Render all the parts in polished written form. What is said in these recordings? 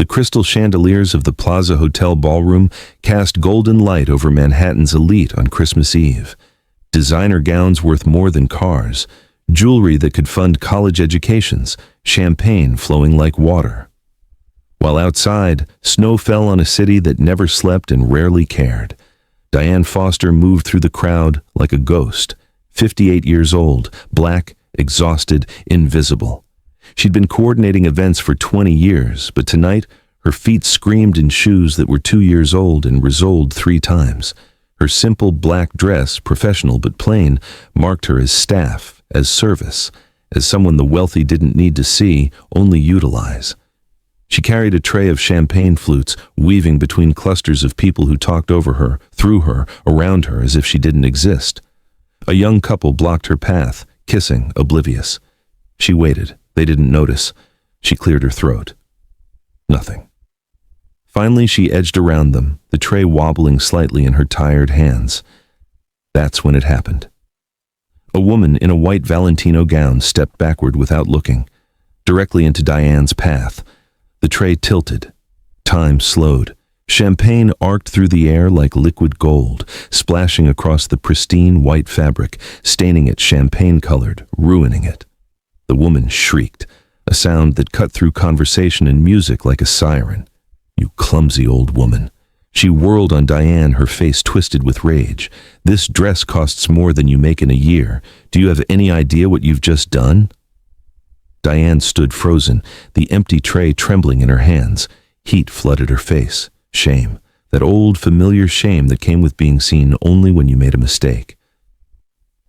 The crystal chandeliers of the Plaza Hotel ballroom cast golden light over Manhattan's elite on Christmas Eve. Designer gowns worth more than cars, jewelry that could fund college educations, champagne flowing like water. While outside, snow fell on a city that never slept and rarely cared. Diane Foster moved through the crowd like a ghost, 58 years old, black, exhausted, invisible. She'd been coordinating events for 20 years, but tonight her feet screamed in shoes that were 2 years old and resoled 3 times. Her simple black dress, professional but plain, marked her as staff, as service, as someone the wealthy didn't need to see, only utilize. She carried a tray of champagne flutes, weaving between clusters of people who talked over her, through her, around her as if she didn't exist. A young couple blocked her path, kissing, oblivious. She waited. They didn't notice. She cleared her throat. Nothing. Finally, she edged around them, the tray wobbling slightly in her tired hands. That's when it happened. A woman in a white Valentino gown stepped backward without looking, directly into Diane's path. The tray tilted. Time slowed. Champagne arced through the air like liquid gold, splashing across the pristine white fabric, staining it champagne-colored, ruining it. The woman shrieked, a sound that cut through conversation and music like a siren. "You clumsy old woman." She whirled on Diane, her face twisted with rage. "This dress costs more than you make in a year. Do you have any idea what you've just done?" Diane stood frozen, the empty tray trembling in her hands. Heat flooded her face. Shame. That old, familiar shame that came with being seen only when you made a mistake.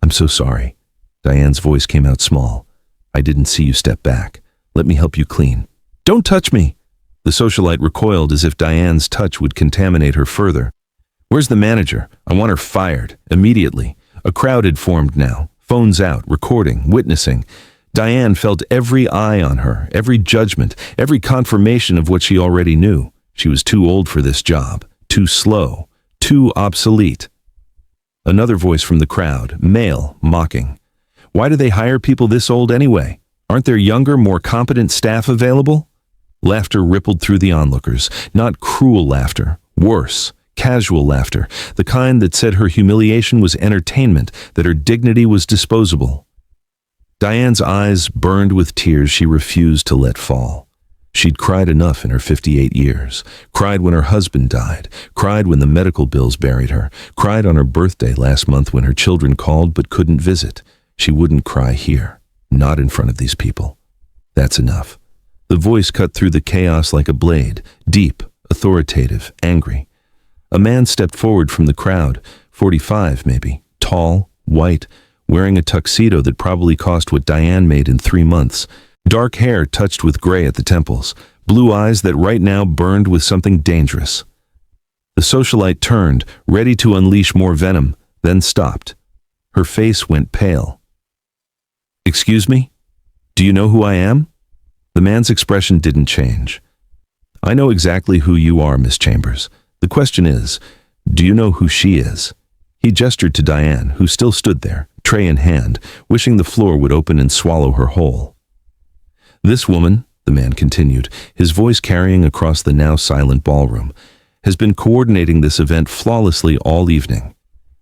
"I'm so sorry." Diane's voice came out small. "I didn't see you step back. Let me help you clean." "Don't touch me!" The socialite recoiled as if Diane's touch would contaminate her further. "Where's the manager? I want her fired. Immediately." A crowd had formed now. Phones out, recording, witnessing. Diane felt every eye on her, every judgment, every confirmation of what she already knew. She was too old for this job, too slow, too obsolete. Another voice from the crowd, male, mocking. "Why do they hire people this old anyway? Aren't there younger, more competent staff available?" Laughter rippled through the onlookers, not cruel laughter, worse, casual laughter, the kind that said her humiliation was entertainment, that her dignity was disposable. Diane's eyes burned with tears she refused to let fall. She'd cried enough in her 58 years, cried when her husband died, cried when the medical bills buried her, cried on her birthday last month when her children called but couldn't visit. She wouldn't cry here, not in front of these people. That's enough. The voice cut through the chaos like a blade, deep, authoritative, angry. A man stepped forward from the crowd, 45 maybe, tall, white, wearing a tuxedo that probably cost what Diane made in 3 months. Dark hair touched with gray at the temples, blue eyes that right now burned with something dangerous. The socialite turned, ready to unleash more venom, then stopped. Her face went pale. "Excuse me? Do you know who I am?" The man's expression didn't change. "I know exactly who you are, Miss Chambers. The question is, do you know who she is?" He gestured to Diane, who still stood there, tray in hand, wishing the floor would open and swallow her whole. "This woman," the man continued, his voice carrying across the now silent ballroom, "has been coordinating this event flawlessly all evening.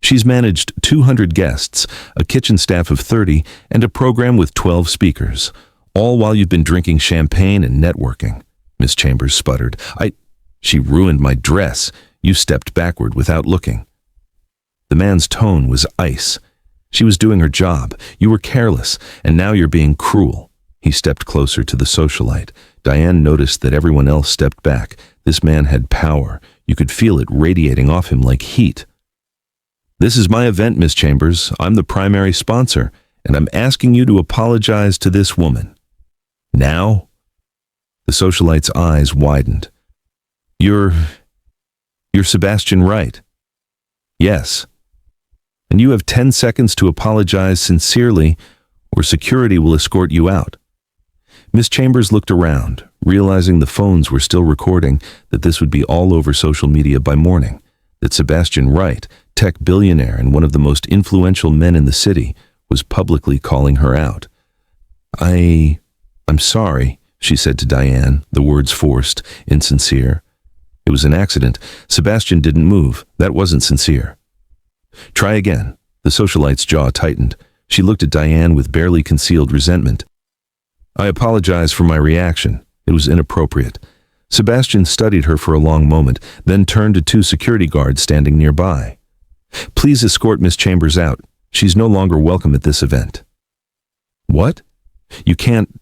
She's managed 200 guests, a kitchen staff of 30, and a program with 12 speakers. All while you've been drinking champagne and networking." Miss Chambers sputtered. She ruined my dress. You stepped backward without looking." The man's tone was ice. "She was doing her job. You were careless, and now you're being cruel." He stepped closer to the socialite. Diane noticed that everyone else stepped back. This man had power. You could feel it radiating off him like heat. "This is my event, Miss Chambers. I'm the primary sponsor, and I'm asking you to apologize to this woman. Now?" The socialite's eyes widened. You're Sebastian Wright." "Yes. And you have 10 seconds to apologize sincerely, or security will escort you out." Miss Chambers looked around, realizing the phones were still recording, that this would be all over social media by morning, that Sebastian Wright, tech billionaire and one of the most influential men in the city, was publicly calling her out. I'm sorry," she said to Diane, the words forced, insincere. It was an accident. Sebastian didn't move. That wasn't sincere. Try again. The socialite's jaw tightened. She looked at Diane with barely concealed resentment. I apologize for my reaction. It was inappropriate. Sebastian studied her for a long moment, then turned to two security guards standing nearby. Please escort Miss Chambers out. She's no longer welcome at this event. What? You can't.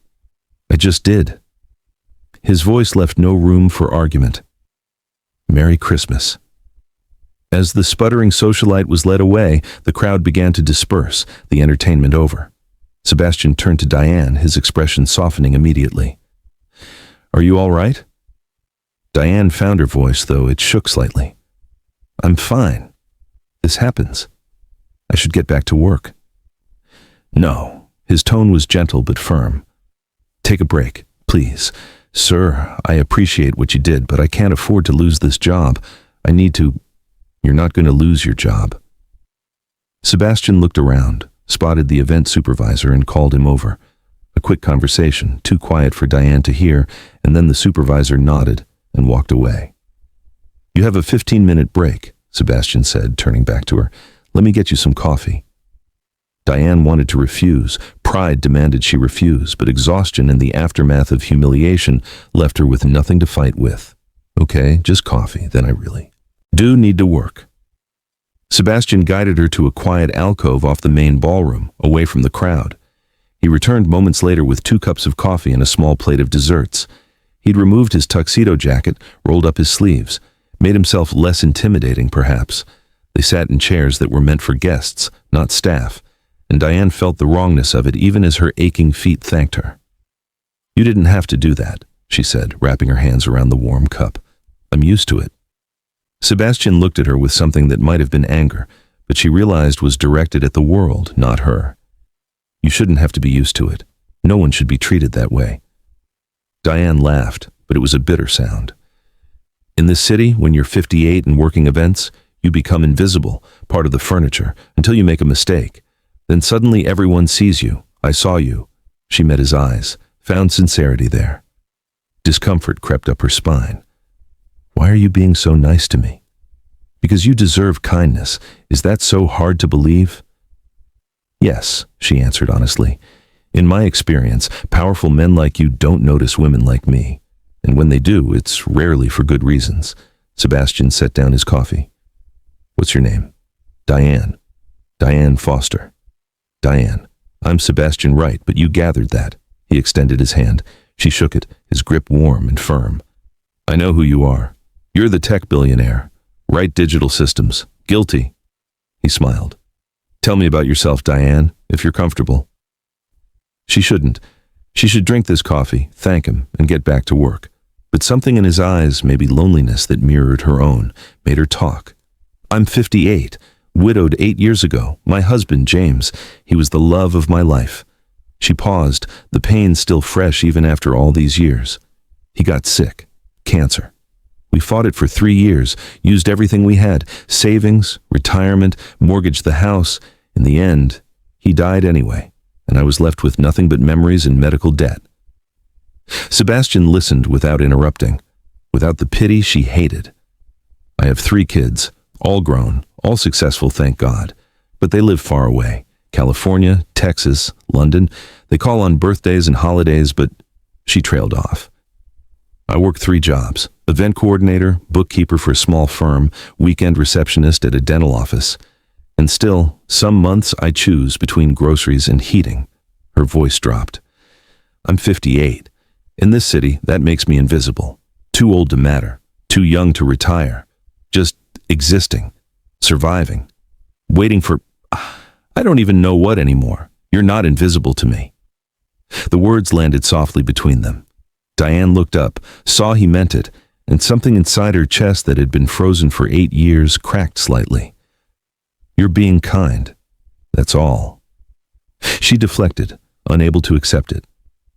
I just did. His voice left no room for argument. Merry Christmas. As the sputtering socialite was led away, the crowd began to disperse, the entertainment over. Sebastian turned to Diane, his expression softening immediately. Are you all right? Diane found her voice, though it shook slightly. I'm fine. This happens. I should get back to work. No. His tone was gentle but firm. Take a break, please. Sir, I appreciate what you did, but I can't afford to lose this job. I need to. You're not going to lose your job. Sebastian looked around, spotted the event supervisor, and called him over. A quick conversation, too quiet for Diane to hear, and then the supervisor nodded and walked away. You have a 15-minute break, Sebastian said, turning back to her. Let me get you some coffee. Diane wanted to refuse. Pride demanded she refuse, but exhaustion and the aftermath of humiliation left her with nothing to fight with. Okay, just coffee, then I really do need to work. Sebastian guided her to a quiet alcove off the main ballroom, away from the crowd. He returned moments later with 2 cups of coffee and a small plate of desserts. He'd removed his tuxedo jacket, rolled up his sleeves, made himself less intimidating, perhaps. They sat in chairs that were meant for guests, not staff, and Diane felt the wrongness of it even as her aching feet thanked her. You didn't have to do that, she said, wrapping her hands around the warm cup. I'm used to it. Sebastian looked at her with something that might have been anger, but she realized was directed at the world, not her. You shouldn't have to be used to it. No one should be treated that way. Diane laughed, but it was a bitter sound. In this city, when you're 58 and working events, you become invisible, part of the furniture, until you make a mistake. Then suddenly everyone sees you. I saw you. She met his eyes, found sincerity there. Discomfort crept up her spine. Why are you being so nice to me? Because you deserve kindness. Is that so hard to believe? Yes, she answered honestly. In my experience, powerful men like you don't notice women like me. And when they do, it's rarely for good reasons. Sebastian set down his coffee. What's your name? Diane. Diane Foster. Diane, I'm Sebastian Wright, but you gathered that. He extended his hand. She shook it, his grip warm and firm. I know who you are. You're the tech billionaire. Wright Digital Systems. Guilty. He smiled. Tell me about yourself, Diane, if you're comfortable. She shouldn't. She should drink this coffee, thank him, and get back to work. But something in his eyes, maybe loneliness that mirrored her own, made her talk. I'm 58, widowed 8 years ago. My husband, James, he was the love of my life. She paused, the pain still fresh even after all these years. He got sick. Cancer. We fought it for 3 years, used everything we had, savings, retirement, mortgaged the house. In the end, he died anyway, and I was left with nothing but memories and medical debt. Sebastian listened without interrupting, without the pity she hated. I have 3 kids, all grown, all successful, thank God, but they live far away. California, Texas, London. They call on birthdays and holidays, but she trailed off. I work 3 jobs, event coordinator, bookkeeper for a small firm, weekend receptionist at a dental office. And still, some months I choose between groceries and heating. Her voice dropped. I'm 58. In this city, that makes me invisible. Too old to matter. Too young to retire. Just existing. Surviving. Waiting for... I don't even know what anymore. You're not invisible to me. The words landed softly between them. Diane looked up, saw he meant it, and something inside her chest that had been frozen for 8 years cracked slightly. You're being kind. That's all. She deflected, unable to accept it.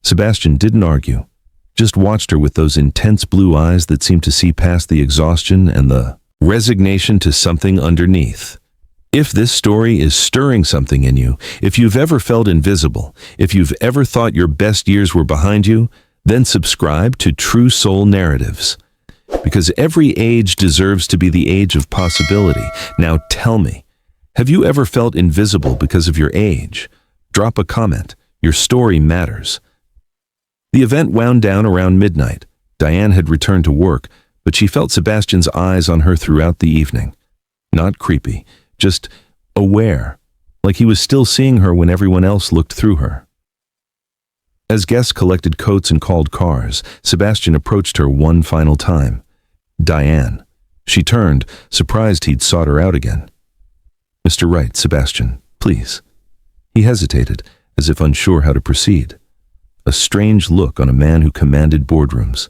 Sebastian didn't argue, just watched her with those intense blue eyes that seemed to see past the exhaustion and the resignation to something underneath. If this story is stirring something in you, if you've ever felt invisible, if you've ever thought your best years were behind you, Then subscribe to True Soul Narratives. Because every age deserves to be the age of possibility. Now tell me, have you ever felt invisible because of your age? Drop a comment. Your story matters. The event wound down around midnight. Diane had returned to work, but she felt Sebastian's eyes on her throughout the evening. Not creepy, just aware, like he was still seeing her when everyone else looked through her. As guests collected coats and called cars, Sebastian approached her one final time. Diane. She turned, surprised he'd sought her out again. "Mr. Wright, Sebastian, please." He hesitated, as if unsure how to proceed. A strange look on a man who commanded boardrooms.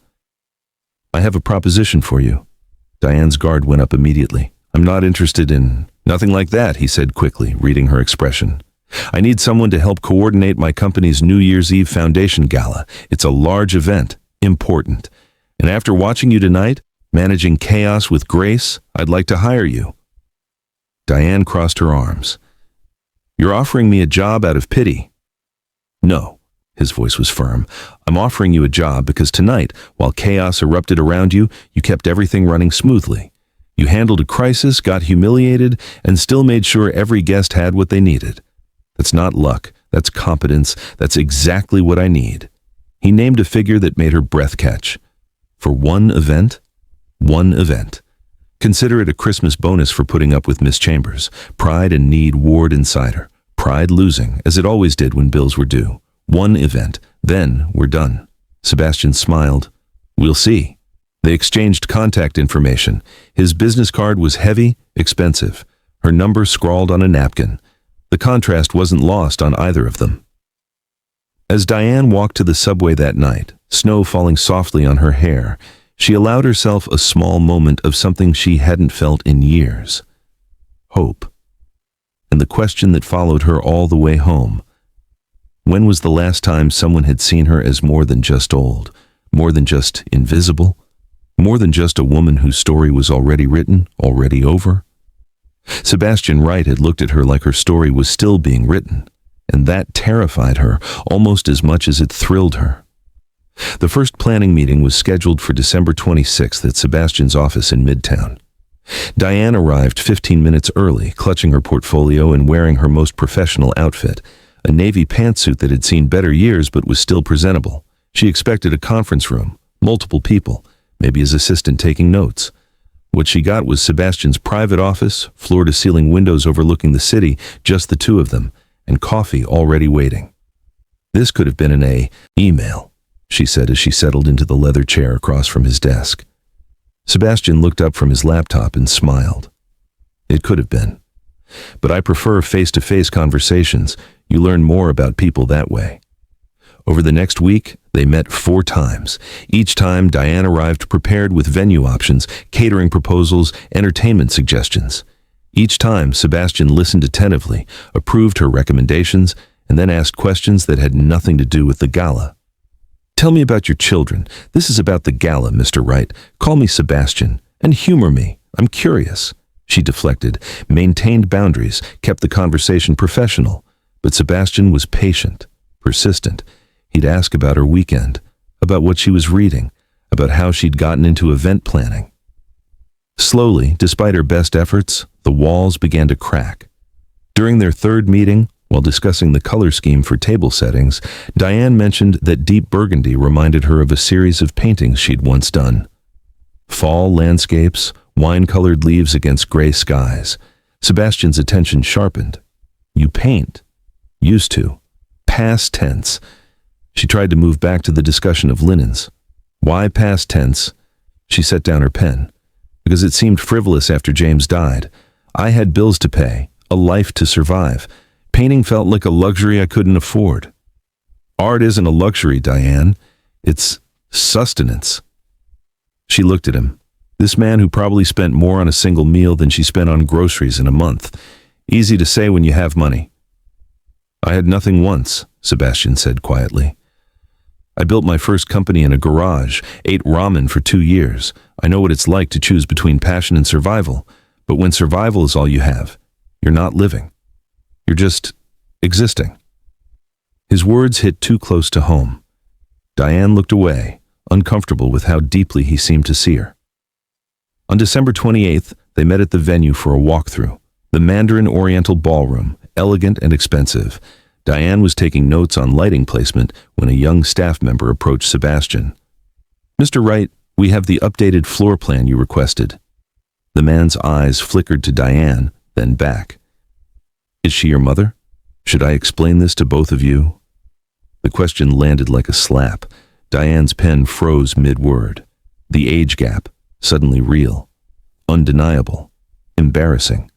"I have a proposition for you." Diane's guard went up immediately. "I'm not interested in—" "Nothing like that," he said quickly, reading her expression. "I need someone to help coordinate my company's New Year's Eve Foundation Gala. It's a large event, important. And after watching you tonight, managing chaos with grace, I'd like to hire you." Diane crossed her arms. "You're offering me a job out of pity." "No." His voice was firm. "I'm offering you a job because tonight, while chaos erupted around you, you kept everything running smoothly. You handled a crisis, got humiliated, and still made sure every guest had what they needed. That's not luck. That's competence. That's exactly what I need." He named a figure that made her breath catch. "For one event? One event. Consider it a Christmas bonus for putting up with Miss Chambers. Pride and need warred inside her. Pride losing, as it always did when bills were due. One event. Then we're done." Sebastian smiled. "We'll see." They exchanged contact information. His business card was heavy, expensive. Her number scrawled on a napkin. The contrast wasn't lost on either of them. As Diane walked to the subway that night, snow falling softly on her hair, she allowed herself a small moment of something she hadn't felt in years. Hope. And the question that followed her all the way home. When was the last time someone had seen her as more than just old, more than just invisible, more than just a woman whose story was already written, already over? Sebastian Wright had looked at her like her story was still being written, and that terrified her almost as much as it thrilled her. The first planning meeting was scheduled for December 26th at Sebastian's office in Midtown. Diane arrived 15 minutes early, clutching her portfolio and wearing her most professional outfit, a navy pantsuit that had seen better years but was still presentable. She expected a conference room, multiple people, maybe his assistant taking notes. What she got was Sebastian's private office, floor-to-ceiling windows overlooking the city, just the two of them, and coffee already waiting. "This could have been an email," she said as she settled into the leather chair across from his desk. Sebastian looked up from his laptop and smiled. "It could have been. But I prefer face-to-face conversations. You learn more about people that way." Over the next week, they met 4 times. Each time, Diane arrived prepared with venue options, catering proposals, entertainment suggestions. Each time, Sebastian listened attentively, approved her recommendations, and then asked questions that had nothing to do with the gala. "Tell me about your children. This is about the gala, Mr. Wright. Call me Sebastian, and humor me. I'm curious." She deflected, maintained boundaries, kept the conversation professional. But Sebastian was patient, persistent. He'd ask about her weekend, about what she was reading, about how she'd gotten into event planning. Slowly, despite her best efforts, the walls began to crack. During their third meeting, while discussing the color scheme for table settings, Diane mentioned that deep burgundy reminded her of a series of paintings she'd once done. Fall landscapes, wine-colored leaves against gray skies. Sebastian's attention sharpened. "You paint." "Used to." Past tense. She tried to move back to the discussion of linens. "Why past tense?" She set down her pen. "Because it seemed frivolous after James died. I had bills to pay, a life to survive. Painting felt like a luxury I couldn't afford." "Art isn't a luxury, Diane. It's sustenance." She looked at him. This man who probably spent more on a single meal than she spent on groceries in a month. Easy to say when you have money. "I had nothing once," Sebastian said quietly. "I built my first company in a garage, ate ramen for 2 years. I know what it's like to choose between passion and survival. But when survival is all you have, you're not living. You're just existing." His words hit too close to home. Diane looked away, uncomfortable with how deeply he seemed to see her. On December 28th, they met at the venue for a walkthrough. The Mandarin Oriental Ballroom, elegant and expensive. Diane was taking notes on lighting placement when a young staff member approached Sebastian. "Mr. Wright, we have the updated floor plan you requested." The man's eyes flickered to Diane, then back. "Is she your mother? Should I explain this to both of you?" The question landed like a slap. Diane's pen froze mid-word. The age gap, suddenly real, undeniable, embarrassing.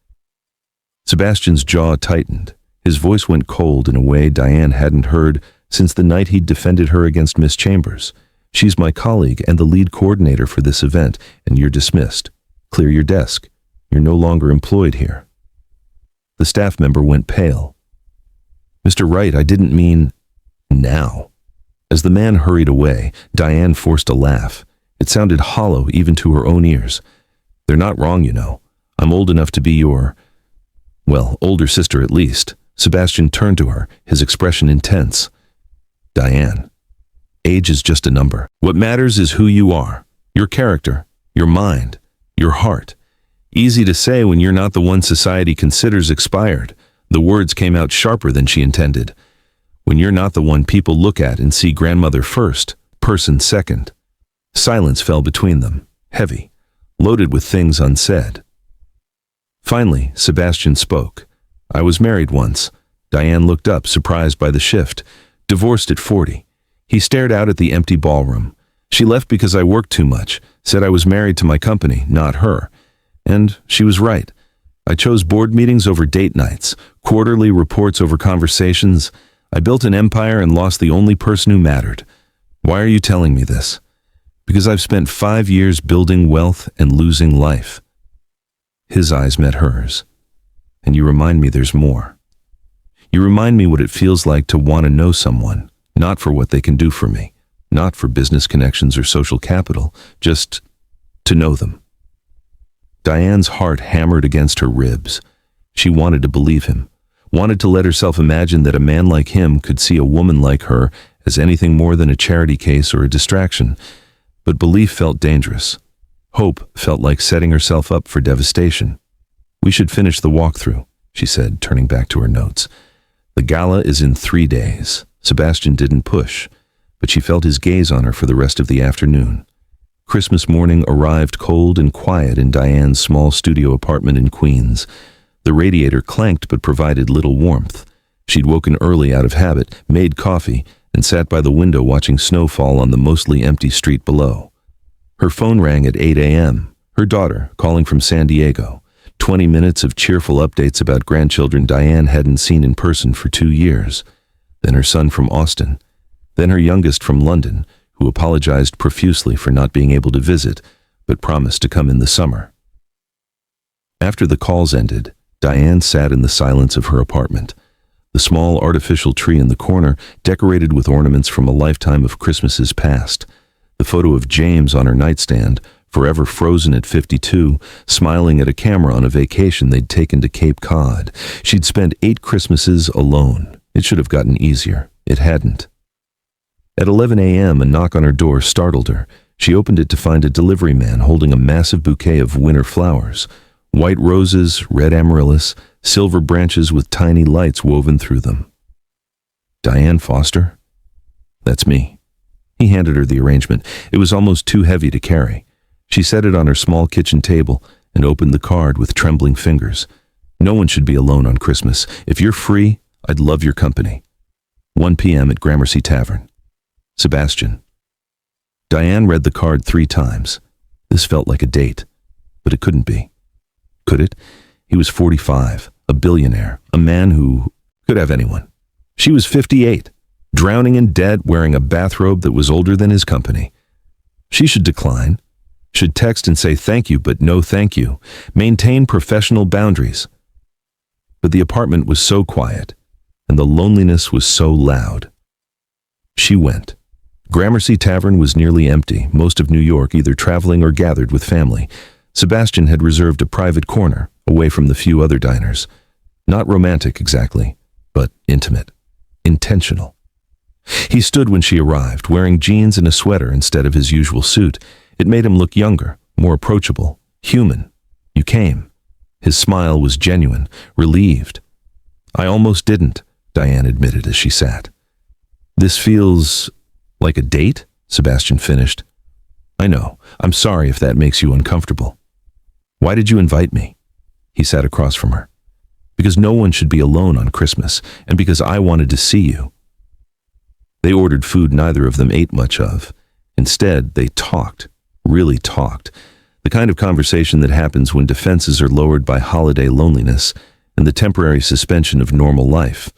Sebastian's jaw tightened. His voice went cold in a way Diane hadn't heard since the night he'd defended her against Miss Chambers. "She's my colleague and the lead coordinator for this event, and you're dismissed. Clear your desk. You're no longer employed here." The staff member went pale. "Mr. Wright, I didn't mean now." As the man hurried away, Diane forced a laugh. It sounded hollow even to her own ears. "They're not wrong, you know. I'm old enough to be your, well, older sister at least." Sebastian turned to her, his expression intense. "Diane, age is just a number. What matters is who you are, your character, your mind, your heart. Easy to say when you're not the one society considers expired." The words came out sharper than she intended. "When you're not the one people look at and see grandmother first, person second." Silence fell between them, heavy, loaded with things unsaid. Finally, Sebastian spoke. "I was married once." Diane looked up, surprised by the shift. "Divorced at 40. He stared out at the empty ballroom. "She left because I worked too much, said I was married to my company, not her. And she was right. I chose board meetings over date nights, quarterly reports over conversations. I built an empire and lost the only person who mattered. Why are you telling me this? Because I've spent 5 years building wealth and losing life." His eyes met hers. "And you remind me there's more. You remind me what it feels like to want to know someone, not for what they can do for me, not for business connections or social capital, just to know them." Diane's heart hammered against her ribs. She wanted to believe him, wanted to let herself imagine that a man like him could see a woman like her as anything more than a charity case or a distraction. But belief felt dangerous. Hope felt like setting herself up for devastation. "We should finish the walkthrough," she said, turning back to her notes. "The gala is in 3 days." Sebastian didn't push, but she felt his gaze on her for the rest of the afternoon. Christmas morning arrived cold and quiet in Diane's small studio apartment in Queens. The radiator clanked but provided little warmth. She'd woken early out of habit, made coffee, and sat by the window watching snow fall on the mostly empty street below. Her phone rang at 8 a.m., her daughter calling from San Diego. 20 minutes of cheerful updates about grandchildren Diane hadn't seen in person for 2 years. Then her son from Austin. Then her youngest from London, who apologized profusely for not being able to visit, but promised to come in the summer. After the calls ended, Diane sat in the silence of her apartment. The small artificial tree in the corner, decorated with ornaments from a lifetime of Christmases past. The photo of James on her nightstand, forever frozen at 52, smiling at a camera on a vacation they'd taken to Cape Cod. She'd spent 8 Christmases alone. It should have gotten easier. It hadn't. At 11 a.m., a knock on her door startled her. She opened it to find a delivery man holding a massive bouquet of winter flowers. White roses, red amaryllis, silver branches with tiny lights woven through them. "Diane Foster?" "That's me." He handed her the arrangement. It was almost too heavy to carry. She set it on her small kitchen table and opened the card with trembling fingers. "No one should be alone on Christmas. If you're free, I'd love your company. 1 p.m. at Gramercy Tavern. Sebastian." Diane read the card 3 times. This felt like a date, but it couldn't be. Could it? He was 45, a billionaire, a man who could have anyone. She was 58, drowning in debt, wearing a bathrobe that was older than his company. She should decline, should text and say thank you, but no thank you, maintain professional boundaries. But the apartment was so quiet, and the loneliness was so loud. She went. Gramercy Tavern was nearly empty, most of New York either traveling or gathered with family. Sebastian had reserved a private corner, away from the few other diners. Not romantic exactly, but intimate, intentional. He stood when she arrived, wearing jeans and a sweater instead of his usual suit. It made him look younger, more approachable, human. You came. His smile was genuine, relieved. I almost didn't, Diane admitted as she sat. This feels like a date, Sebastian finished. I know. I'm sorry if that makes you uncomfortable. Why did you invite me? He sat across from her. Because no one should be alone on Christmas, and because I wanted to see you. They ordered food neither of them ate much of. Instead, they talked, really talked, the kind of conversation that happens when defenses are lowered by holiday loneliness and the temporary suspension of normal life.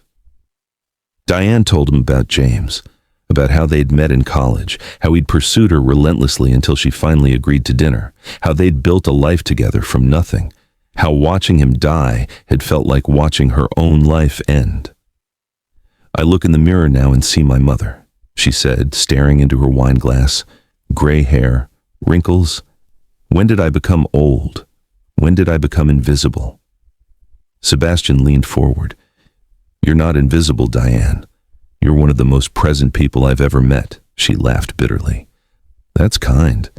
Diane told him about James, about how they'd met in college, how he'd pursued her relentlessly until she finally agreed to dinner, how they'd built a life together from nothing, how watching him die had felt like watching her own life end. I look in the mirror now and see my mother, she said, staring into her wine glass. Gray hair, wrinkles. When did I become old? When did I become invisible? Sebastian leaned forward. You're not invisible, Diane. You're one of the most present people I've ever met, she laughed bitterly. That's kind,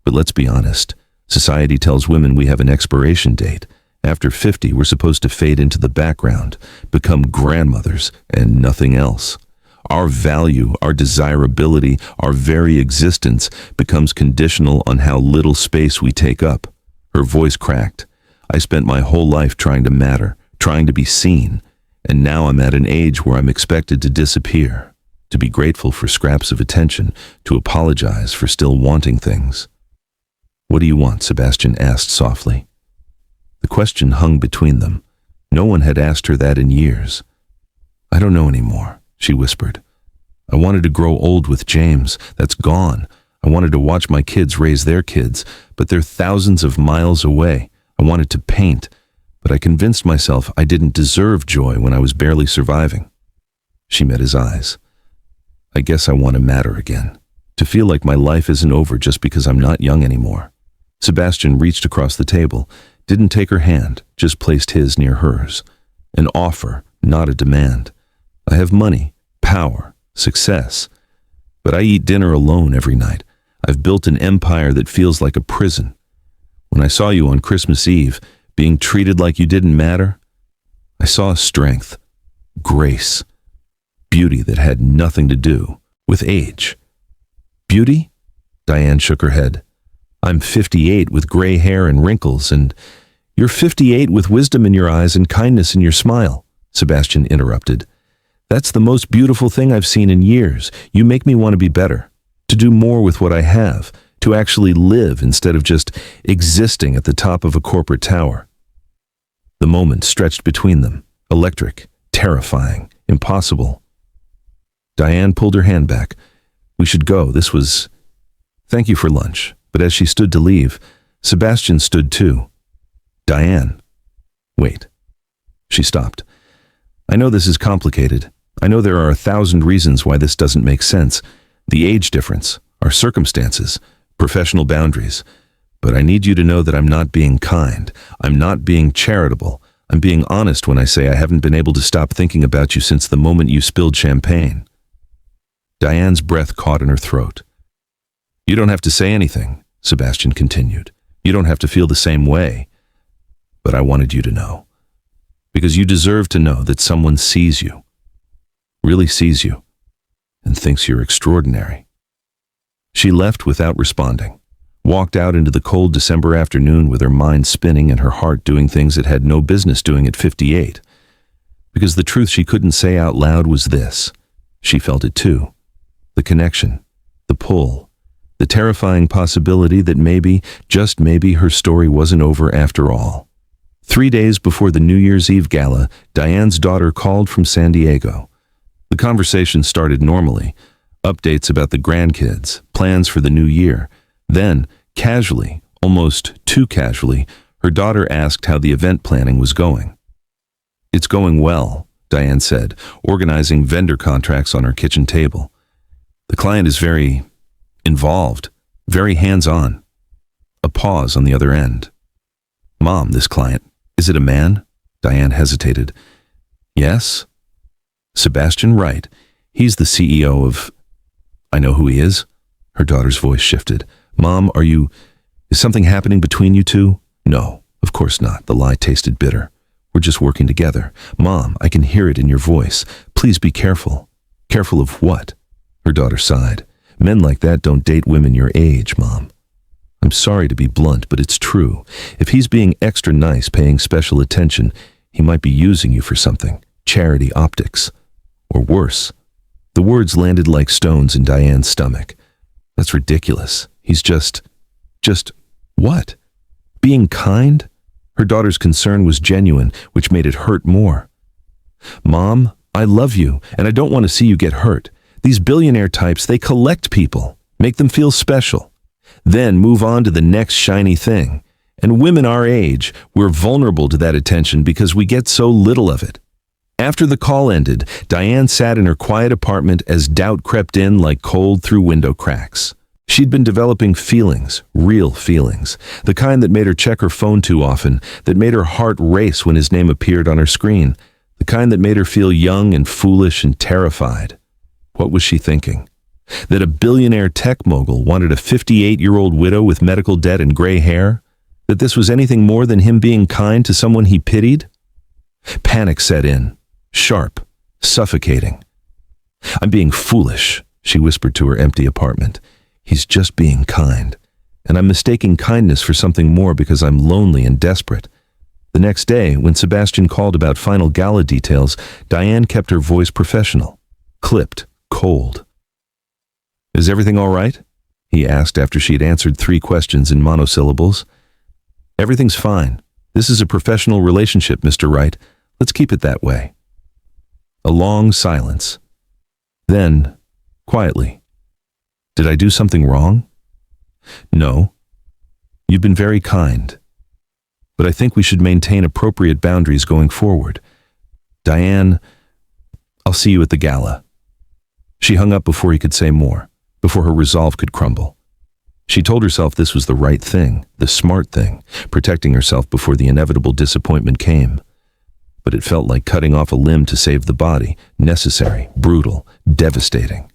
but let's be honest. Society tells women we have an expiration date. After 50, we're supposed to fade into the background, become grandmothers, and nothing else. Our value, our desirability, our very existence becomes conditional on how little space we take up. Her voice cracked. I spent my whole life trying to matter, trying to be seen, and now I'm at an age where I'm expected to disappear, to be grateful for scraps of attention, to apologize for still wanting things. What do you want? Sebastian asked softly. The question hung between them. No one had asked her that in years. I don't know anymore, she whispered. I wanted to grow old with James. That's gone. I wanted to watch my kids raise their kids, but they're thousands of miles away. I wanted to paint, but I convinced myself I didn't deserve joy when I was barely surviving. She met his eyes. I guess I want to matter again, to feel like my life isn't over just because I'm not young anymore. Sebastian reached across the table, didn't take her hand, just placed his near hers. An offer, not a demand. I have money, power, success, but I eat dinner alone every night. I've built an empire that feels like a prison. When I saw you on Christmas Eve, being treated like you didn't matter, I saw strength, grace, beauty that had nothing to do with age. Beauty? Diane shook her head. I'm 58 with gray hair and wrinkles, and you're 58 with wisdom in your eyes and kindness in your smile, Sebastian interrupted. That's the most beautiful thing I've seen in years. You make me want to be better, to do more with what I have, to actually live instead of just existing at the top of a corporate tower. The moment stretched between them, electric, terrifying, impossible. Diane pulled her hand back. We should go. Thank you for lunch. But as she stood to leave, Sebastian stood too. Diane. Wait. She stopped. I know this is complicated. I know there are 1,000 reasons why this doesn't make sense. The age difference, our circumstances, professional boundaries. But I need you to know that I'm not being kind. I'm not being charitable. I'm being honest when I say I haven't been able to stop thinking about you since the moment you spilled champagne. Diane's breath caught in her throat. You don't have to say anything, Sebastian continued. You don't have to feel the same way. But I wanted you to know. Because you deserve to know that someone sees you, really sees you, and thinks you're extraordinary. She left without responding, walked out into the cold December afternoon with her mind spinning and her heart doing things it had no business doing at 58. Because the truth she couldn't say out loud was this. She felt it too. The connection, the pull, the terrifying possibility that maybe, just maybe, her story wasn't over after all. 3 days before the New Year's Eve gala, Diane's daughter called from San Diego. The conversation started normally. Updates about the grandkids, plans for the new year. Then, casually, almost too casually, her daughter asked how the event planning was going. It's going well, Diane said, organizing vendor contracts on her kitchen table. The client is very involved, very hands-on. A pause on the other end. Mom, this client, is it a man? Diane hesitated. Yes? Sebastian, right. He's the CEO of... I know who he is. Her daughter's voice shifted. Mom, is something happening between you two? No, of course not. The lie tasted bitter. We're just working together. Mom, I can hear it in your voice. Please be careful. Careful of what? Her daughter sighed. Men like that don't date women your age, Mom. I'm sorry to be blunt, but it's true. If he's being extra nice, paying special attention, he might be using you for something. Charity optics. Or worse. The words landed like stones in Diane's stomach. That's ridiculous. He's just what? Being kind? Her daughter's concern was genuine, which made it hurt more. Mom, I love you, and I don't want to see you get hurt. These billionaire types, they collect people, make them feel special, then move on to the next shiny thing. And women our age, we're vulnerable to that attention because we get so little of it. After the call ended, Diane sat in her quiet apartment as doubt crept in like cold through window cracks. She'd been developing feelings, real feelings, the kind that made her check her phone too often, that made her heart race when his name appeared on her screen, the kind that made her feel young and foolish and terrified. What was she thinking? That a billionaire tech mogul wanted a 58-year-old widow with medical debt and gray hair? That this was anything more than him being kind to someone he pitied? Panic set in, sharp, suffocating. I'm being foolish, she whispered to her empty apartment. He's just being kind, and I'm mistaking kindness for something more because I'm lonely and desperate. The next day, when Sebastian called about final gala details, Diane kept her voice professional, clipped, cold. Is everything all right? He asked after she had answered 3 questions in monosyllables. Everything's fine. This is a professional relationship, Mr. Wright. Let's keep it that way. A long silence. Then, quietly, did I do something wrong? No. You've been very kind. But I think we should maintain appropriate boundaries going forward. Diane, I'll see you at the gala. She hung up before he could say more, before her resolve could crumble. She told herself this was the right thing, the smart thing, protecting herself before the inevitable disappointment came. But it felt like cutting off a limb to save the body, necessary, brutal, devastating.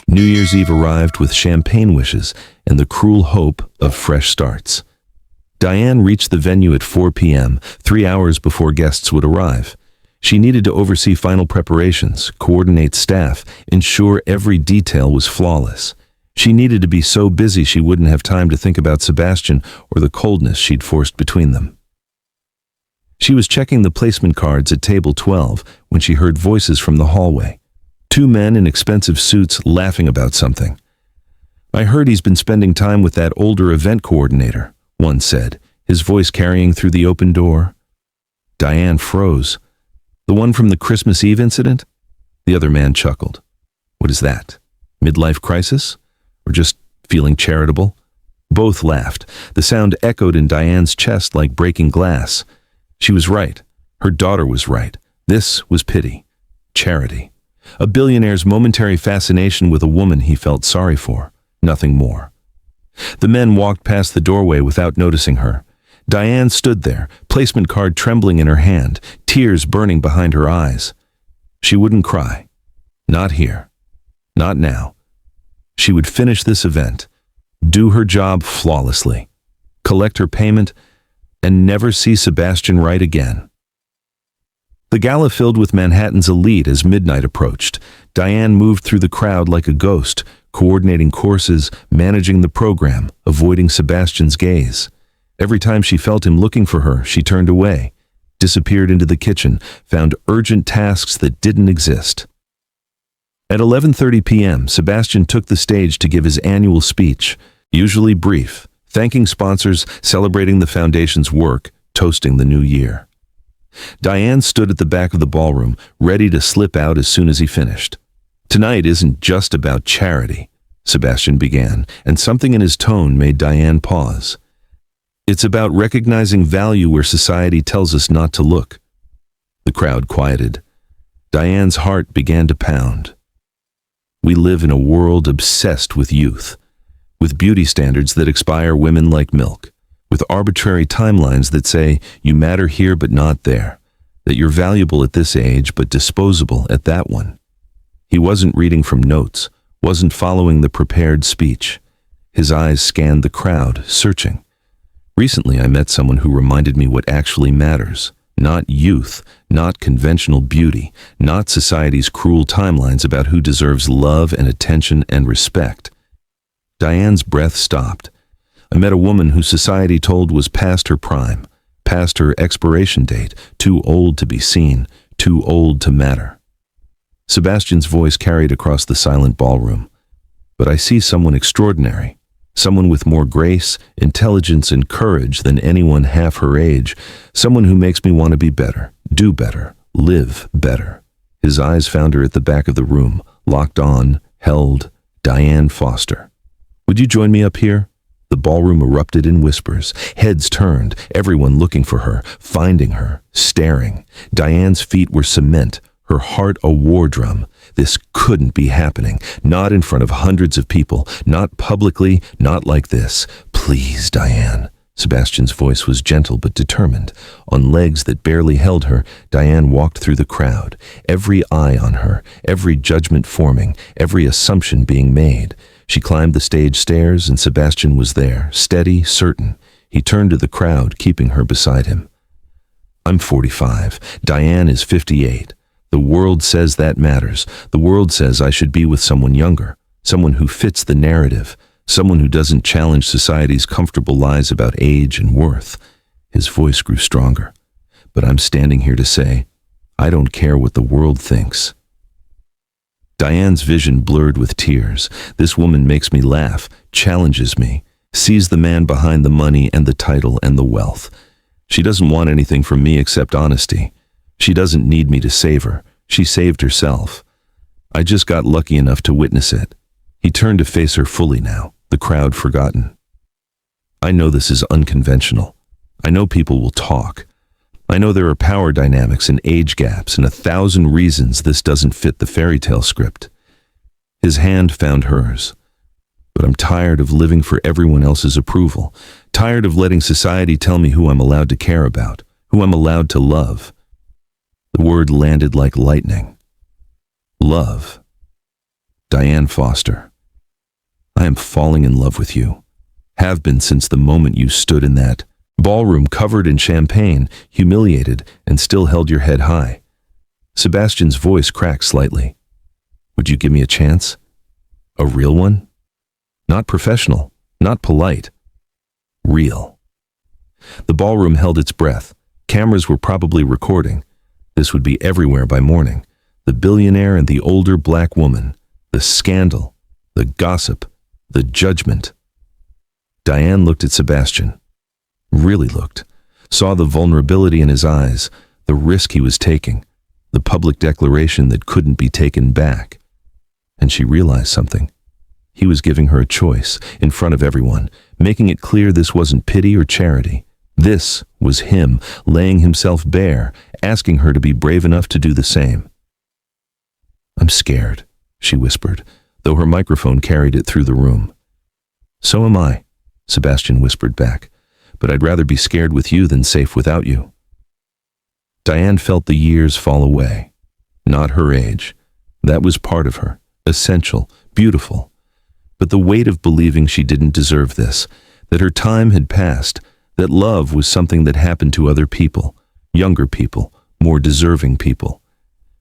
New Year's Eve arrived with champagne wishes and the cruel hope of fresh starts. Diane reached the venue at 4 p.m., 3 hours before guests would arrive. She needed to oversee final preparations, coordinate staff, ensure every detail was flawless. She needed to be so busy she wouldn't have time to think about Sebastian or the coldness she'd forced between them. She was checking the placement cards at table 12 when she heard voices from the hallway. 2 men in expensive suits laughing about something. I heard he's been spending time with that older event coordinator, one said, his voice carrying through the open door. Diane froze. The one from the Christmas Eve incident? The other man chuckled. What is that? Midlife crisis? Or just feeling charitable? Both laughed. The sound echoed in Diane's chest like breaking glass. She was right. Her daughter was right. This was pity. Charity. A billionaire's momentary fascination with a woman he felt sorry for. Nothing more. The men walked past the doorway without noticing her. Diane stood there, placement card trembling in her hand, tears burning behind her eyes. She wouldn't cry. Not here. Not now. She would finish this event, do her job flawlessly, collect her payment, and never see Sebastian Wright again. The gala filled with Manhattan's elite as midnight approached. Diane moved through the crowd like a ghost, coordinating courses, managing the program, avoiding Sebastian's gaze. Every time she felt him looking for her, she turned away, disappeared into the kitchen, found urgent tasks that didn't exist. At 11:30 p.m., Sebastian took the stage to give his annual speech, usually brief, thanking sponsors, celebrating the foundation's work, toasting the new year. Diane stood at the back of the ballroom, ready to slip out as soon as he finished. Tonight isn't just about charity, Sebastian began, and something in his tone made Diane pause. It's about recognizing value where society tells us not to look. The crowd quieted. Diane's heart began to pound. We live in a world obsessed with youth, with beauty standards that expire women like milk, with arbitrary timelines that say you matter here but not there, that you're valuable at this age but disposable at that one. He He wasn't reading from notes, wasn't following the prepared speech. His eyes scanned the crowd, searching. Recently, I met someone who reminded me what actually matters. Not youth, not conventional beauty, not society's cruel timelines about who deserves love and attention and respect. Diane's breath stopped. I met a woman who society told was past her prime, past her expiration date, too old to be seen, too old to matter. Sebastian's voice carried across the silent ballroom. But I see someone extraordinary, someone with more grace, intelligence, and courage than anyone half her age, someone who makes me want to be better, do better, live better. His eyes found her at the back of the room, locked on, held, Diane Foster. Would you join me up here? The ballroom erupted in whispers. Heads turned, everyone looking for her, finding her, staring. Diane's feet were cement, her heart a war drum. This couldn't be happening. Not in front of hundreds of people. Not publicly, not like this. Please, Diane. Sebastian's voice was gentle but determined. On legs that barely held her, Diane walked through the crowd. Every eye on her, every judgment forming, every assumption being made. She climbed the stage stairs, and Sebastian was there, steady, certain. He turned to the crowd, keeping her beside him. I'm 45. Diane is 58. The world says that matters. The world says I should be with someone younger, someone who fits the narrative, someone who doesn't challenge society's comfortable lies about age and worth. His voice grew stronger. But I'm standing here to say, I don't care what the world thinks. Diane's vision blurred with tears. This woman makes me laugh, challenges me, sees the man behind the money and the title and the wealth. She doesn't want anything from me except honesty. She doesn't need me to save her. She saved herself. I just got lucky enough to witness it. He turned to face her fully now, the crowd forgotten. I know this is unconventional. I know people will talk. I know there are power dynamics and age gaps and 1,000 reasons this doesn't fit the fairy tale script. His hand found hers. But I'm tired of living for everyone else's approval, tired of letting society tell me who I'm allowed to care about, who I'm allowed to love. The word landed like lightning. Love. Diane Foster. I am falling in love with you. Have been since the moment you stood in that ballroom covered in champagne, humiliated, and still held your head high. Sebastian's voice cracked slightly. Would you give me a chance? A real one? Not professional, not polite. Real. The ballroom held its breath. Cameras were probably recording. This would be everywhere by morning. The billionaire and the older black woman. The scandal. The gossip. The judgment. Diane looked at Sebastian. Really looked. Saw the vulnerability in his eyes, the risk he was taking, the public declaration that couldn't be taken back. And she realized something. He was giving her a choice, in front of everyone, making it clear this wasn't pity or charity. This was him, laying himself bare, asking her to be brave enough to do the same. I'm scared, she whispered, though her microphone carried it through the room. So am I, Sebastian whispered back, but I'd rather be scared with you than safe without you. Diane felt the years fall away. Not her age. That was part of her, essential, beautiful. But the weight of believing she didn't deserve this, that her time had passed, that love was something that happened to other people, younger people, more deserving people.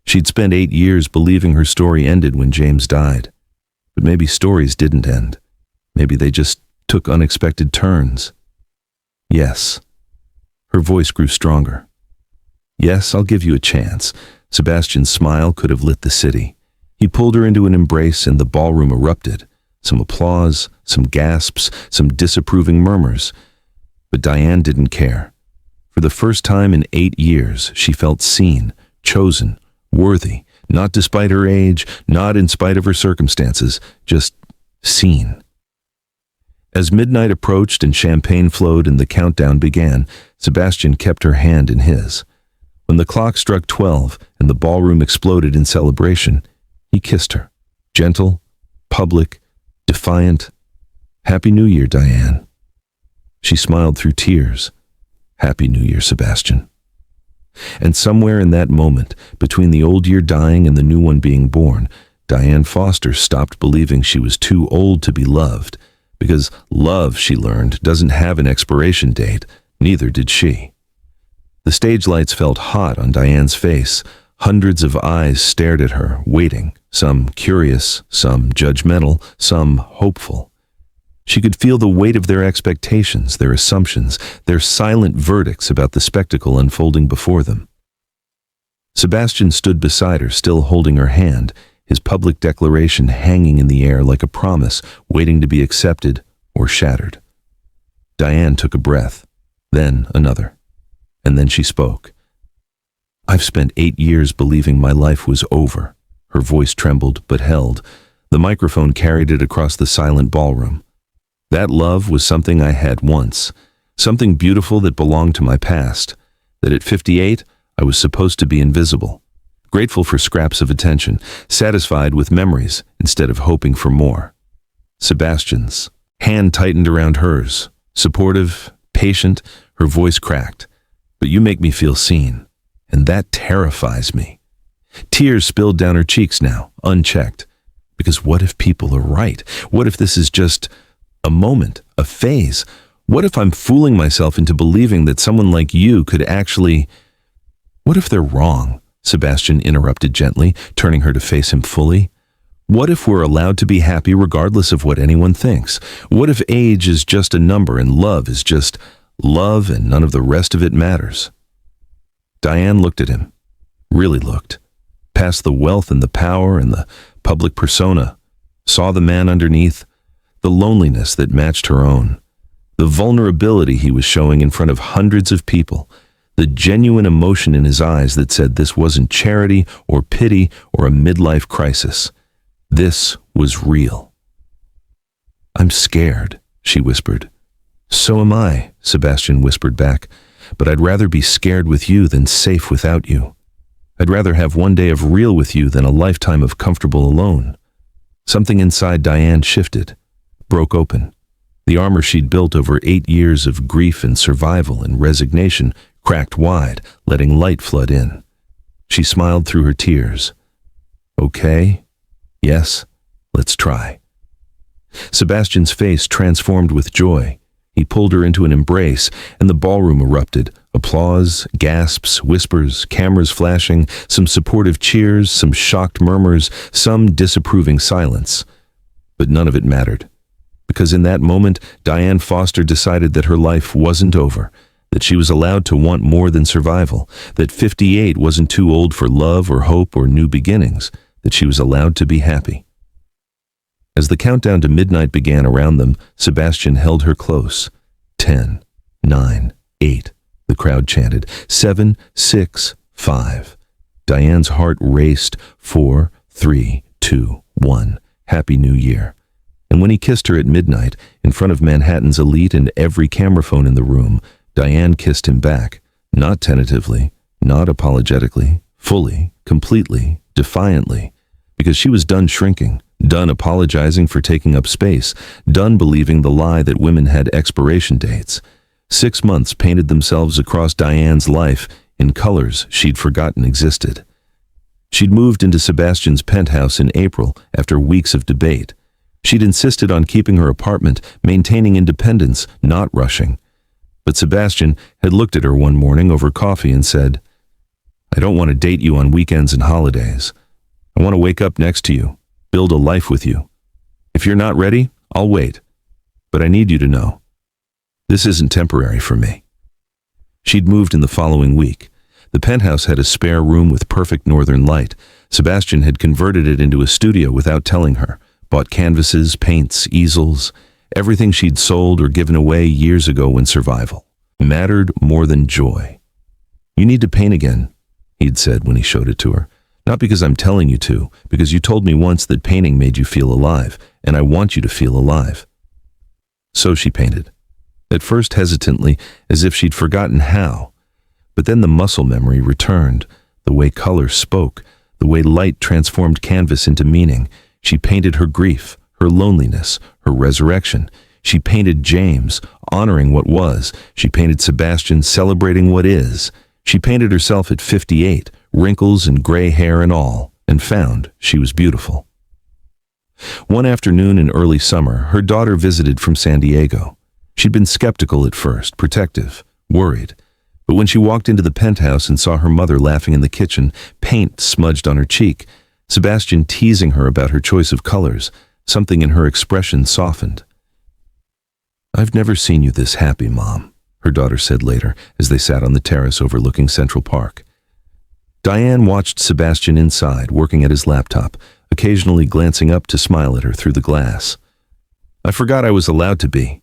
She'd spent 8 years believing her story ended when James died. But maybe stories didn't end. Maybe they just took unexpected turns. Yes. Her voice grew stronger. Yes, I'll give you a chance. Sebastian's smile could have lit the city. He pulled her into an embrace and the ballroom erupted. Some applause, some gasps, some disapproving murmurs. But Diane didn't care. For the first time in 8 years, she felt seen, chosen, worthy, not despite her age, not in spite of her circumstances, just seen. As midnight approached and champagne flowed and the countdown began, Sebastian kept her hand in his. When the clock struck 12 and the ballroom exploded in celebration, he kissed her, gentle, public, defiant. Happy New Year, Diane. She smiled through tears. Happy New Year, Sebastian. And somewhere in that moment, between the old year dying and the new one being born, Diane Foster stopped believing she was too old to be loved, because love, she learned, doesn't have an expiration date. Neither did she. The stage lights felt hot on Diane's face. Hundreds of eyes stared at her, waiting, some curious, some judgmental, some hopeful. She could feel the weight of their expectations, their assumptions, their silent verdicts about the spectacle unfolding before them. Sebastian stood beside her, still holding her hand, his public declaration hanging in the air like a promise, waiting to be accepted or shattered. Diane took a breath, then another, and then she spoke. "I've spent 8 years believing my life was over." Her voice trembled but held. The microphone carried it across the silent ballroom. "That love was something I had once, something beautiful that belonged to my past, that at 58 I was supposed to be invisible, grateful for scraps of attention, satisfied with memories instead of hoping for more." Sebastian's hand tightened around hers, supportive, patient, her voice cracked. "But you make me feel seen, and that terrifies me." Tears spilled down her cheeks now, unchecked. Because what if people are right? What if this is just a moment, a phase? What if I'm fooling myself into believing that someone like you could actually... What if they're wrong? Sebastian interrupted gently, turning her to face him fully. What if we're allowed to be happy regardless of what anyone thinks? What if age is just a number and love is just love and none of the rest of it matters? Diane looked at him, really looked, past the wealth and the power and the public persona, saw the man underneath, the loneliness that matched her own, the vulnerability he was showing in front of hundreds of people, the genuine emotion in his eyes that said this wasn't charity or pity or a midlife crisis. This was real. "I'm scared," she whispered. "So am I," Sebastian whispered back, "but I'd rather be scared with you than safe without you. I'd rather have one day of real with you than a lifetime of comfortable alone." Something inside Diane shifted, broke open. The armor she'd built over 8 years of grief and survival and resignation cracked wide, letting light flood in. She smiled through her tears. "Okay, yes, let's try." Sebastian's face transformed with joy. He pulled her into an embrace, and the ballroom erupted. Applause, gasps, whispers, cameras flashing, some supportive cheers, some shocked murmurs, some disapproving silence. But none of it mattered. Because in that moment, Diane Foster decided that her life wasn't over, that she was allowed to want more than survival, that 58 wasn't too old for love or hope or new beginnings, that she was allowed to be happy. As the countdown to midnight began around them, Sebastian held her close. 10, 9, 8, the crowd chanted. 7, 6, 5. Diane's heart raced. 4, 3, 2, 1. Happy New Year. And when he kissed her at midnight, in front of Manhattan's elite and every camera phone in the room, Diane kissed him back, not tentatively, not apologetically, fully, completely, defiantly, because she was done shrinking, done apologizing for taking up space, done believing the lie that women had expiration dates. 6 months painted themselves across Diane's life in colors she'd forgotten existed. She'd moved into Sebastian's penthouse in April after weeks of debate. She'd insisted on keeping her apartment, maintaining independence, not rushing. But Sebastian had looked at her one morning over coffee and said, "I don't want to date you on weekends and holidays. I want to wake up next to you, build a life with you. If you're not ready, I'll wait. But I need you to know, this isn't temporary for me." She'd moved in the following week. The penthouse had a spare room with perfect northern light. Sebastian had converted it into a studio without telling her, bought canvases, paints, easels, everything she'd sold or given away years ago when survival mattered more than joy. "You need to paint again," he'd said when he showed it to her. "Not because I'm telling you to, because you told me once that painting made you feel alive, and I want you to feel alive." So she painted, at first hesitantly, as if she'd forgotten how. But then the muscle memory returned, the way color spoke, the way light transformed canvas into meaning. She painted her grief, her loneliness, her resurrection. She painted James, honoring what was. She painted Sebastian, celebrating what is. She painted herself at 58, wrinkles and gray hair and all, and found she was beautiful. One afternoon in early summer, her daughter visited from San Diego. She'd been skeptical at first, protective, worried. But when she walked into the penthouse and saw her mother laughing in the kitchen, paint smudged on her cheek, Sebastian teasing her about her choice of colors, something in her expression softened. "I've never seen you this happy, Mom," her daughter said later as they sat on the terrace overlooking Central Park. Diane watched Sebastian inside, working at his laptop, occasionally glancing up to smile at her through the glass. "I forgot I was allowed to be."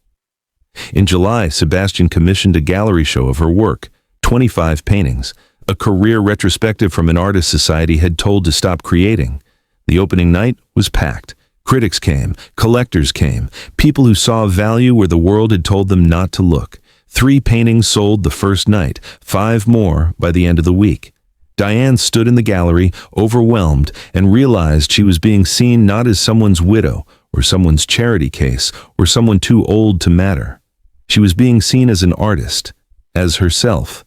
In July, Sebastian commissioned a gallery show of her work, 25 paintings, a career retrospective from an artist society had told to stop creating. The opening night was packed. Critics came, collectors came, people who saw value where the world had told them not to look. 3 paintings sold the first night, 5 more by the end of the week. Diane stood in the gallery, overwhelmed, and realized she was being seen not as someone's widow, or someone's charity case, or someone too old to matter. She was being seen as an artist, as herself,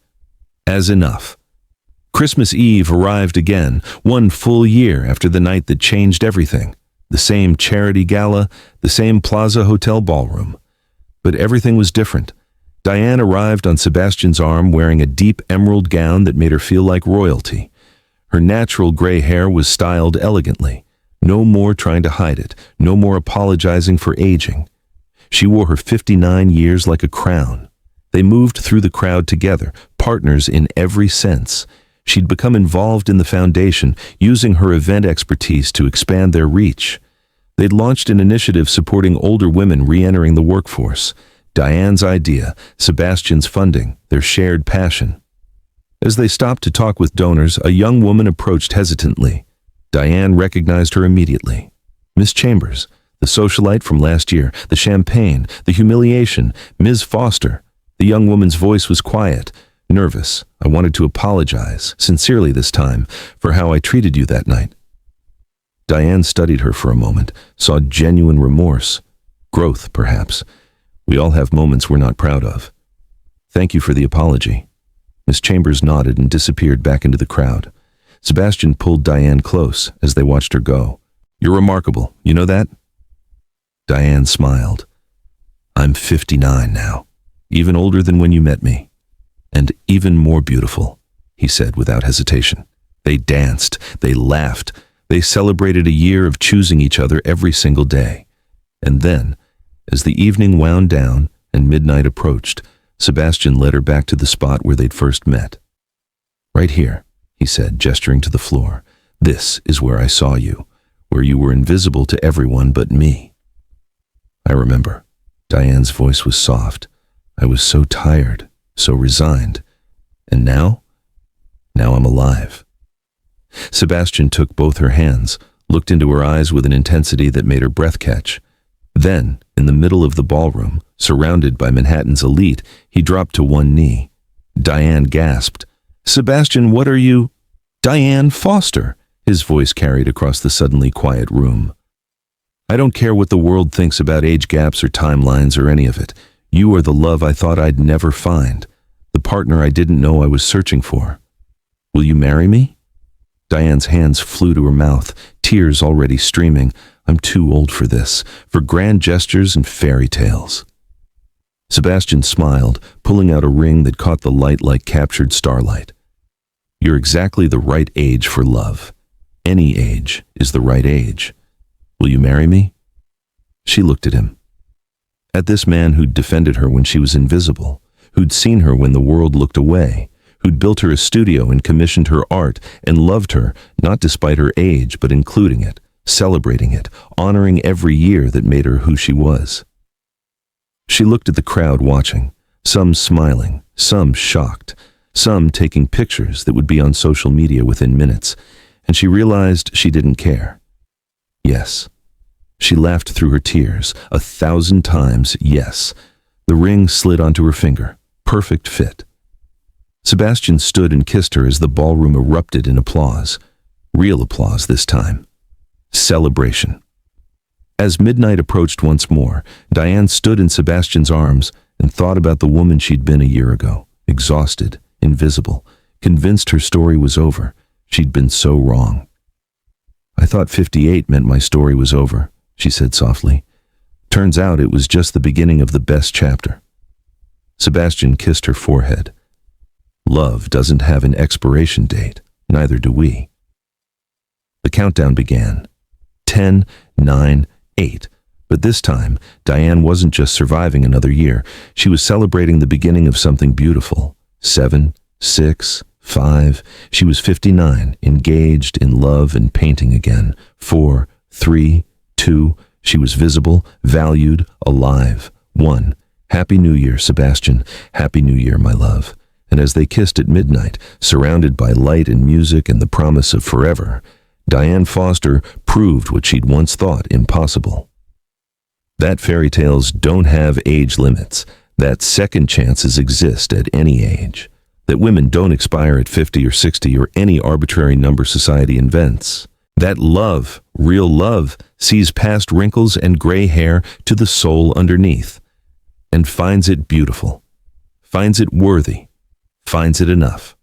as enough. Christmas Eve arrived again, 1 full year after the night that changed everything. The same charity gala, the same Plaza Hotel ballroom. But everything was different. Diane arrived on Sebastian's arm wearing a deep emerald gown that made her feel like royalty. Her natural gray hair was styled elegantly. No more trying to hide it, no more apologizing for aging. She wore her 59 years like a crown. They moved through the crowd together, partners in every sense. She'd become involved in the foundation, using her event expertise to expand their reach. They'd launched an initiative supporting older women re-entering the workforce. Diane's idea, Sebastian's funding, their shared passion. As they stopped to talk with donors, a young woman approached hesitantly. Diane recognized her immediately. Miss Chambers, the socialite from last year, the champagne, the humiliation, Ms. Foster. The young woman's voice was quiet, nervous. "I wanted to apologize, sincerely this time, for how I treated you that night." Diane studied her for a moment, saw genuine remorse. Growth, perhaps. We all have moments we're not proud of. "Thank you for the apology." Miss Chambers nodded and disappeared back into the crowd. Sebastian pulled Diane close as they watched her go. "You're remarkable, you know that?" Diane smiled. "I'm 59 now, even older than when you met me. And even more beautiful," he said without hesitation. They danced, they laughed, they celebrated a year of choosing each other every single day. And then, as the evening wound down and midnight approached, Sebastian led her back to the spot where they'd first met. "Right here," he said, gesturing to the floor. "This is where I saw you, where you were invisible to everyone but me." "I remember." Diane's voice was soft. "I was so tired, so resigned. And now? Now I'm alive." Sebastian took both her hands, looked into her eyes with an intensity that made her breath catch. Then, in the middle of the ballroom, surrounded by Manhattan's elite, he dropped to one knee. Diane gasped. "Sebastian, what are you—" "Diane Foster," his voice carried across the suddenly quiet room. "I don't care what the world thinks about age gaps or timelines or any of it. You are the love I thought I'd never find, the partner I didn't know I was searching for. Will you marry me?" Diane's hands flew to her mouth, tears already streaming. "I'm too old for this, for grand gestures and fairy tales." Sebastian smiled, pulling out a ring that caught the light like captured starlight. "You're exactly the right age for love. Any age is the right age. Will you marry me?" She looked at him. At this man who'd defended her when she was invisible, who'd seen her when the world looked away, who'd built her a studio and commissioned her art and loved her, not despite her age, but including it, celebrating it, honoring every year that made her who she was. She looked at the crowd watching, some smiling, some shocked, some taking pictures that would be on social media within minutes, and she realized she didn't care. Yes. She laughed through her tears, 1,000 times yes. The ring slid onto her finger, perfect fit. Sebastian stood and kissed her as the ballroom erupted in applause. Real applause this time. Celebration. As midnight approached once more, Diane stood in Sebastian's arms and thought about the woman she'd been a year ago, exhausted, invisible, convinced her story was over. She'd been so wrong. "I thought 58 meant my story was over," she said softly. Turns out it was just the beginning of the best chapter. Sebastian kissed her forehead. Love doesn't have an expiration date, neither do we. The countdown began. 10, 9, 8. But this time, Diane wasn't just surviving another year. She was celebrating the beginning of something beautiful. 7, 6, 5. She was 59, engaged in love and painting again. 4, 3, 2. She was visible, valued, alive. 1. Happy New Year, Sebastian. Happy New Year, my love. And as they kissed at midnight, surrounded by light and music and the promise of forever, Diane Foster proved what she'd once thought impossible. That fairy tales don't have age limits, that second chances exist at any age, that women don't expire at 50 or 60 or any arbitrary number society invents, that love, real love, sees past wrinkles and gray hair to the soul underneath, and finds it beautiful, finds it worthy, finds it enough.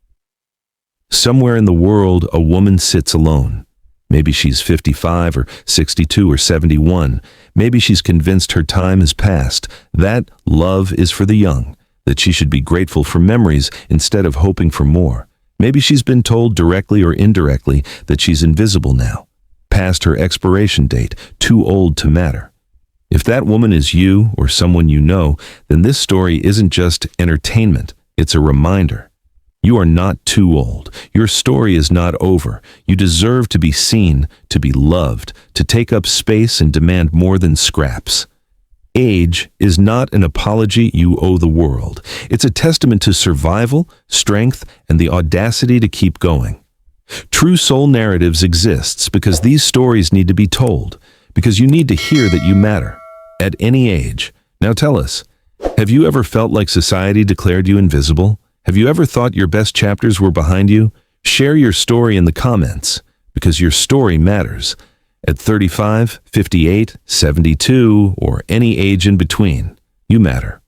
Somewhere in the world, a woman sits alone. Maybe she's 55 or 62 or 71. Maybe she's convinced her time has passed, that love is for the young, that she should be grateful for memories instead of hoping for more. Maybe she's been told directly or indirectly that she's invisible now, past her expiration date, too old to matter. If that woman is you or someone you know, then this story isn't just entertainment, it's a reminder. You are not too old. Your story is not over. You deserve to be seen, to be loved, to take up space and demand more than scraps. Age is not an apology you owe the world. It's a testament to survival, strength, and the audacity to keep going. True soul narratives exists because these stories need to be told, because you need to hear that you matter, at any age. Now tell us, have you ever felt like society declared you invisible? Have you ever thought your best chapters were behind you? Share your story in the comments, because your story matters. At 35, 58, 72, or any age in between, you matter.